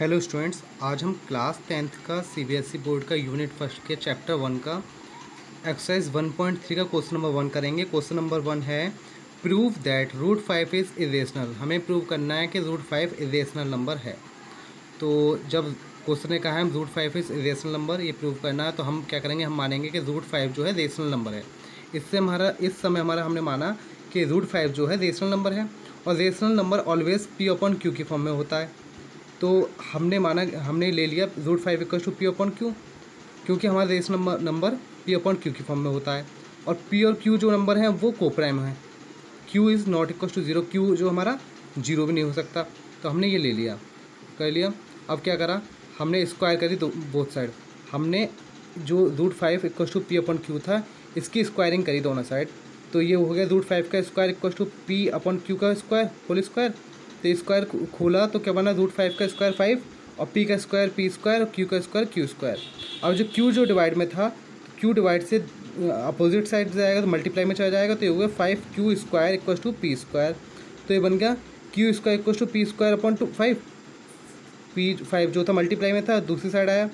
Hello students, आज हम class 10th का सीबीएसई बोर्ड का यूनिट फर्स्ट के चैप्टर 1 का एक्सरसाइज 1.3 का क्वेश्चन नंबर 1 करेंगे। क्वेश्चन नंबर 1 है prove that root 5 is irrational. हमें प्रूव करना है कि रूट 5 इरेशनल नंबर है। तो जब क्वेश्चन ने कहा है हम रूट 5 इज़ इरेशनल नंबर, ये प्रूव करना है, तो हम क्या करेंगे, हम मानेंगे कि रूट 5 जो है रेशनल नंबर है। इस समय हमने माना कि रूट 5 जो है रेशनल नंबर है, और rational number always p upon q की फॉर्म में होता है। तो हमने ले लिया root 5 equal to p upon q, क्योंकि हमारा rational number p upon q की फॉर्म में होता है, और पी और क्यू जो नंबर हैं वो कोप्राइम है। Q is not equal to zero, q जो हमारा जीरो भी नहीं हो सकता, तो हमने ये ले लिया, कर लिया। अब क्या करा, हमने स्क्वायर करी बोथ साइड। हमने जो root 5 equal to p upon q था, इसकी स्क्वायरिंग करी दोनों साइड, तो ये हो गया रूट 5 का square equal to p upon q का स्क्वायर होल स्क्वायर। तो स्क्वायर खोला तो क्या बना, रूट 5 का स्क्वायर 5, और पी का स्क्वायर पी स्क्वायर, और क्यू का स्क्वायर क्यू स्क्वायर। अब जो क्यू जो डिवाइड में था, क्यू डिवाइड से अपोजिट साइड जाएगा तो मल्टीप्लाई में चला जाएगा, तो ये हुआ 5 square equal to p square. तो ये बन गया q square equal to p square upon 5। P 5 जो था मल्टीप्लाई में था, दूसरी साइड आया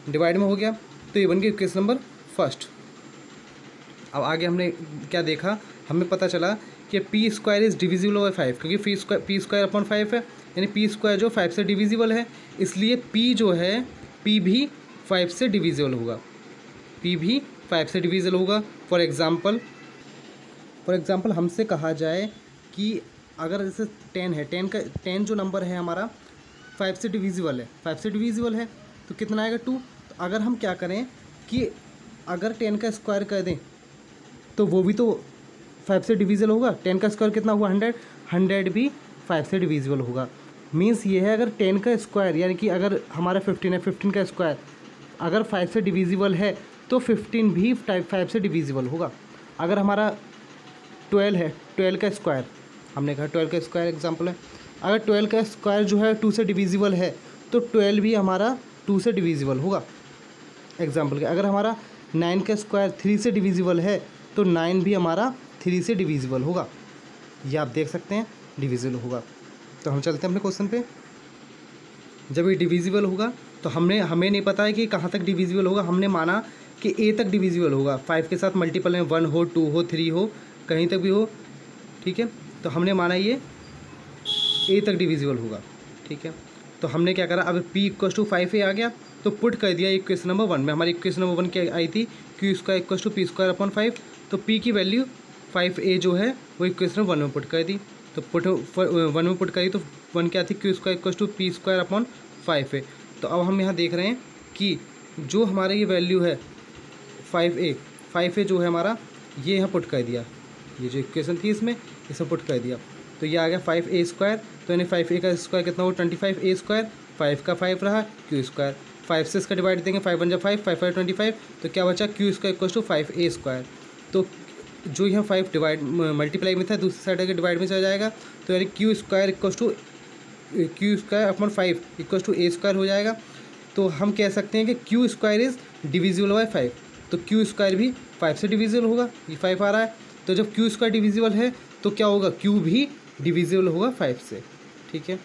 डिवाइड में हो गया, तो ये बन गया इक्वेशन नंबर फर्स्ट। अब आगे हमने क्या देखा, हमें पता चला कि P square is divisible by 5, क्योंकि पी स्क्वायर अपॉन 5 है, यानी पी स्क्वायर जो 5 से डिविजिबल है, इसलिए पी जो है पी भी 5 से डिविजिबल होगा, पी भी 5 से डिविजिबल होगा। फॉर एग्ज़ाम्पल हमसे कहा जाए कि अगर जैसे 10 है, 10 जो नंबर है हमारा 5 से डिविजिबल है, 5 से डिविजिबल है, तो कितना आएगा 2। तो अगर हम क्या करें कि अगर 10 का स्क्वायर कर दें तो वो भी तो 5 से डिविजिबल होगा। 10 का स्क्वायर कितना हुआ 100, 100 भी 5 से डिविजिबल होगा। मीन्स ये है, अगर 10 का स्क्वायर यानी कि अगर हमारा 15 है, 15 का स्क्वायर अगर 5 से डिविजिबल है तो 15 भी 5 से डिविजिबल होगा। अगर हमारा 12 है, 12 का स्क्वायर, हमने कहा 12 का स्क्वायर एग्जाम्पल है, अगर 12 का स्क्वायर जो है 2 से डिविजिबल है तो 12 भी हमारा 2 से डिविजिबल होगा एग्जाम्पल के। अगर हमारा 9 का स्क्वायर 3 से डिविजिबल है तो 9 भी हमारा 3 से डिविजिबल होगा। ये आप देख सकते हैं डिविजिबल होगा। तो हम चलते हैं अपने क्वेश्चन पे। जब ये डिविजिबल होगा तो हमें नहीं पता है कि कहाँ तक डिविजिबल होगा। हमने माना कि ए तक डिविजिबल होगा, 5 के साथ मल्टीपल में 1 हो, 2 हो, 3 हो, कहीं तक भी हो, ठीक है। तो हमने माना ये ए तक डिविजिबल होगा, ठीक है। तो हमने क्या करा, अब पी इक्वल टू 5 ए आ गया तो पुट कर दिया इक्वेशन नंबर 1 में। हमारी इक्वेशन नंबर 1 क्या आई थी, q square equal to p square upon 5। तो पी की वैल्यू 5a जो है वो इक्वेशन 1 में पुट कर दी, तो 1 में पुट करी तो 1 क्या थी, q square equal to p square upon 5a। तो अब हम यहाँ देख रहे हैं कि जो हमारा ये वैल्यू है 5a जो है हमारा, ये यहाँ पुट कर दिया, ये जो इक्वेशन थी इसमें इसे पुट कर दिया, तो ये आ गया 5a स्क्वायर। तो यानी 5a का स्क्वायर कितना हो, 25a स्क्वायर, 5 का 5 रहा क्यू स्क्वायर, 5 से इसका डिवाइड देंगे, 5 1 जा 5, 5 5 25, तो क्या बचा q square equal to 5a square. तो जो यहाँ 5 डिवाइड मल्टीप्लाई में था, दूसरी साइड के डिवाइड में चला जाएगा, तो यानी q square upon 5 equal to a square हो जाएगा। तो हम कह सकते हैं कि q square is divisible by 5, तो क्यू स्क्वायर भी 5 से डिविजिबल होगा, ये 5 आ रहा है। तो जब क्यू स्क्वायर डिविजिबल है तो क्या होगा, क्यू भी डिविजिबल होगा 5 से, ठीक है।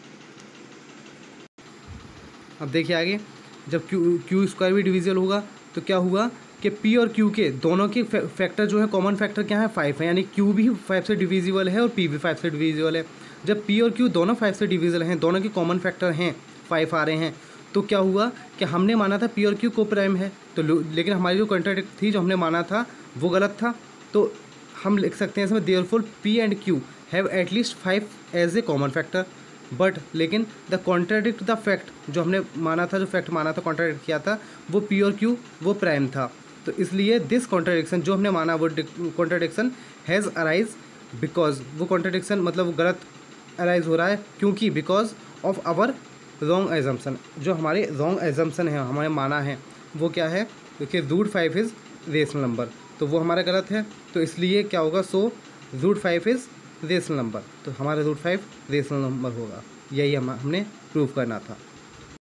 अब देखिए आगे, जब क्यू स्क्वायर भी डिविजिबल होगा तो क्या हुआ कि पी और क्यू के दोनों के फैक्टर जो है, कॉमन फैक्टर क्या है 5 है, यानी क्यू भी 5 से डिविजिबल है और पी भी 5 से डिविजिबल है। जब पी और क्यू दोनों 5 से डिविजिबल हैं, दोनों के कॉमन फैक्टर हैं 5 आ रहे हैं, तो क्या हुआ कि हमने माना था पी और क्यू को प्राइम है, तो लेकिन हमारी जो कॉन्ट्राडिक्ट थी, जो हमने माना था वो गलत था। तो हम लिख सकते हैं इसमें therefore p and q have at least 5 as a common factor, but लेकिन द कॉन्ट्राडिक्ट द फैक्ट, जो हमने माना था, जो फैक्ट माना था, कॉन्ट्राडिक्ट किया था, वो पी और क्यू वो प्राइम था। तो इसलिए दिस कॉन्ट्राडिक्शन जो हमने माना, वो कॉन्ट्राडिक्शन हैज़ अराइज बिकॉज, वो कॉन्ट्राडिक्शन मतलब वो गलत अराइज हो रहा है क्योंकि because of our wrong assumption, जो हमारे रॉन्ग एजम्पशन है, हमारे माना है वो क्या है, क्योंकि रूट 5 इज़ रेशनल नंबर, तो वो हमारा गलत है। तो इसलिए क्या होगा, so root 5 is rational number, तो हमारा रूट 5 रेशनल नंबर होगा। यही हमने प्रूव करना था।